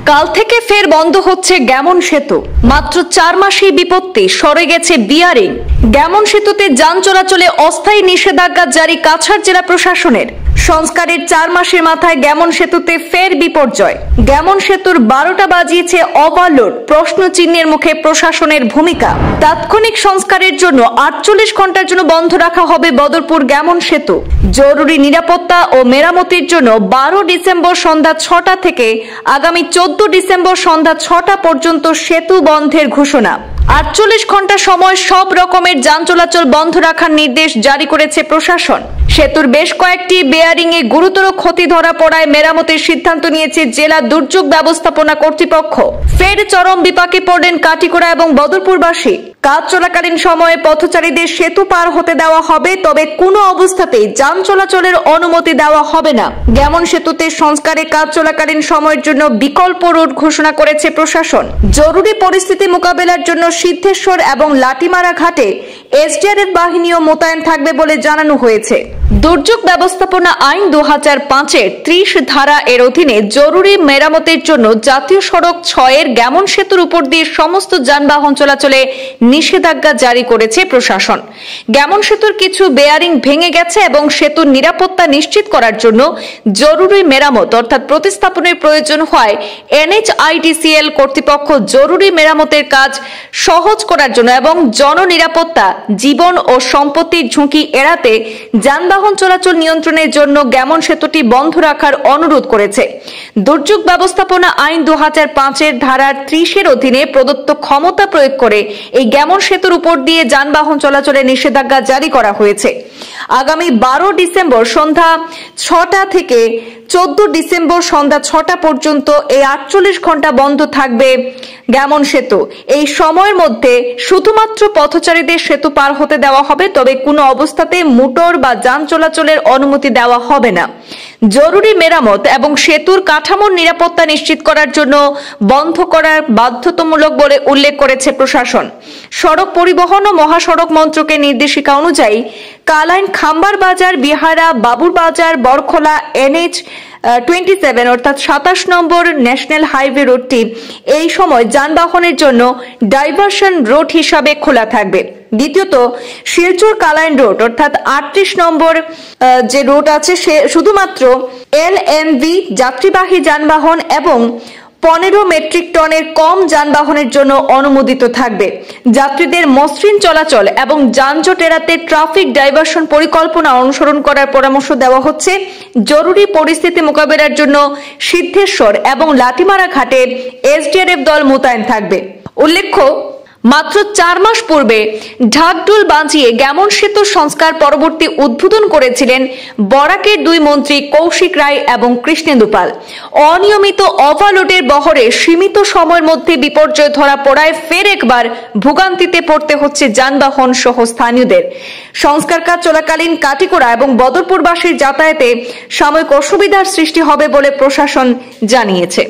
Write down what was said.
কাল থেকে ফের বন্ধ হচ্ছে গ্যামন সেতু। মাত্র 4 মাসেই বিপত্তি, সরে গেছে বিয়ারিং। গ্যামন সেতুতে যান চলাচলে অস্থায়ী নিষেধাজ্ঞা জারি কাছাড় জেলা প্রশাসনের। সংস্কারের 4 মাসের মাথায় গ্যামন সেতুতে ফের বিপর্যয়। গ্যামন সেতুর 12টা বাজিয়েছে ওভারলোড, প্রশ্ন চিহ্নের মুখে প্রশাসনের ভূমিকা। তাৎক্ষণিক সংস্কারের জন্য 48 ঘন্টার জন্য বন্ধ রাখা হবে বদরপুর গ্যামন সেতু। জরুরি নিরাপত্তা ও মেরামতির জন্য 12 ডিসেম্বর সন্ধ্যা 6টা থেকে আগামী 14 ডিসেম্বর সন্ধ্যা 6টা পর্যন্ত সেতু বন্ধের ঘোষণা। 48 ঘন্টা সময় সব রকমের যান চলাচল বন্ধ রাখার নির্দেশ জারি করেছে প্রশাসন। সেতুর বেশ কয়েকটি বেয়ারিং এ গুরুতর ক্ষতি ধরা পড়ায় মেরামতের সিদ্ধান্ত নিয়েছে জেলা দুর্যোগ ব্যবস্থাপনা কর্তৃপক্ষ। ফের চরম বিপাকে পড়লেন কাটিগড়া এবং বদরপুরবাসী। কাজ চলাকালীন সময়ে পথচারীদের সেতু পার হতে দেওয়া হবে, তবে কোনো অবস্থাতেই যান চলাচলের অনুমতি দেওয়া হবে না। গ্যামন সেতুতে সংস্কারে কাজ চলাকালীন সময়ের জন্য বিকল্প রুট ঘোষণা করেছে প্রশাসন। জরুরি পরিস্থিতি মোকাবেলার জন্য সিদ্ধেশ্বর এবং লাটিমারা ঘাটে এসডিআরএফ বাহিনীও মোতায়েন থাকবে বলে জানানো হয়েছে। দুর্যোগ ব্যবস্থাপনা আইন 2005-এর 30 ধারা এর অধীনে জরুরি মেরামতের জন্য জাতীয় সড়ক 6-এর গ্যামন সেতুর উপর দিয়ে সমস্ত যানবাহন চলাচলে নিষেধাজ্ঞা জারি করেছে প্রশাসন। গ্যামন সেতুর কিছু বেয়ারিং ভেঙে গেছে এবং সেতুর নিরাপত্তা নিশ্চিত করার জন্য জরুরি মেরামত অর্থাৎ প্রতিস্থাপনের প্রয়োজন হয়। NHITCL কর্তৃপক্ষ জরুরি মেরামতের কাজ সহজ করার জন্য এবং জননিরাপত্তা, জীবন ও সম্পত্তির ঝুঁকি এড়াতে যানবাহন চলাচল নিয়ন্ত্রণের জন্য গ্যামন সেতুটি বন্ধ রাখার অনুরোধ করেছে। দুর্যোগ ব্যবস্থাপনা আইন 2005-এর ধারা 30-এর অধীনে প্রদত্ত ক্ষমতা প্রয়োগ করে এই গ্যামন সেতুর উপর দিয়ে যানবাহন চলাচলের নিষেধাজ্ঞা জারি করা হয়েছে। আগামী 12 ডিসেম্বর সন্ধ্যা 6টা থেকে 14 ডিসেম্বর সন্ধ্যা 6টা পর্যন্ত এই 48 ঘন্টা বন্ধ থাকবে গ্যামন সেতু। এই সময়ের মধ্যে শুধুমাত্র পথচারীদের সেতু পার হতে দেওয়া হবে, তবে কোনো অবস্থাতে মোটর বা যান চলাচলের অনুমতি দেওয়া হবে না। জরুরি মেরামত এবং সেতুর কাঠামোর নিরাপত্তা নিশ্চিত করার জন্য বন্ধ করার বাধ্যতামূলক বলে উল্লেখ করেছে প্রশাসন। সড়ক পরিবহন ও মহাসড়ক মন্ত্রকের নির্দেশিকা অনুযায়ী কালাইন খাম্বার বাজার, বিহারা, বাবুর বাজার, বরখোলা NH27 অর্থাৎ 27 নম্বর ন্যাশনাল হাইওয়ে রোডটি এই সময় যানবাহনের জন্য ডাইভারশন রোড হিসাবে খোলা থাকবে। দ্বিতীয়ত, শিলচর কালাইন রোড অর্থাৎ 38 নম্বর যে রোড আছে সে শুধুমাত্র LMV যাত্রীবাহী যানবাহন এবং 15 মেট্রিক টনের কম যানবাহনের জন্য অনুমোদিত থাকবে। যাত্রীদের মসৃণ চলাচল এবং যানজট এড়াতে ট্রাফিক ডাইভারশন পরিকল্পনা অনুসরণ করার পরামর্শ দেওয়া হচ্ছে। জরুরি পরিস্থিতি মোকাবেলার জন্য সিদ্ধেশ্বর এবং লাটিমারা ঘাটে এসডিআরএফ দল মোতায়েন থাকবে। উল্লেখ্য, মাত্র 4 মাস পূর্বে ঢাকঢোল বাজিয়ে গ্যামন সেতু সংস্কার পরবর্তী উদ্বোধন করেছিলেন বরাকের 2 মন্ত্রী কৌশিক রায় এবং কৃষ্ণেন্দু পাল। অনিয়মিত ওভারলোডের বহরে সীমিত সময়ের মধ্যে বিপর্যয় ধরা পড়ায় ফের একবার ভোগান্তিতে পড়তে হচ্ছে যানবাহন সহ স্থানীয়দের। সংস্কার কাজ চলাকালীন কাটিগড়া এবং বদরপুরবাসীর যাতায়াতে সাময়িক অসুবিধার সৃষ্টি হবে বলে প্রশাসন জানিয়েছে।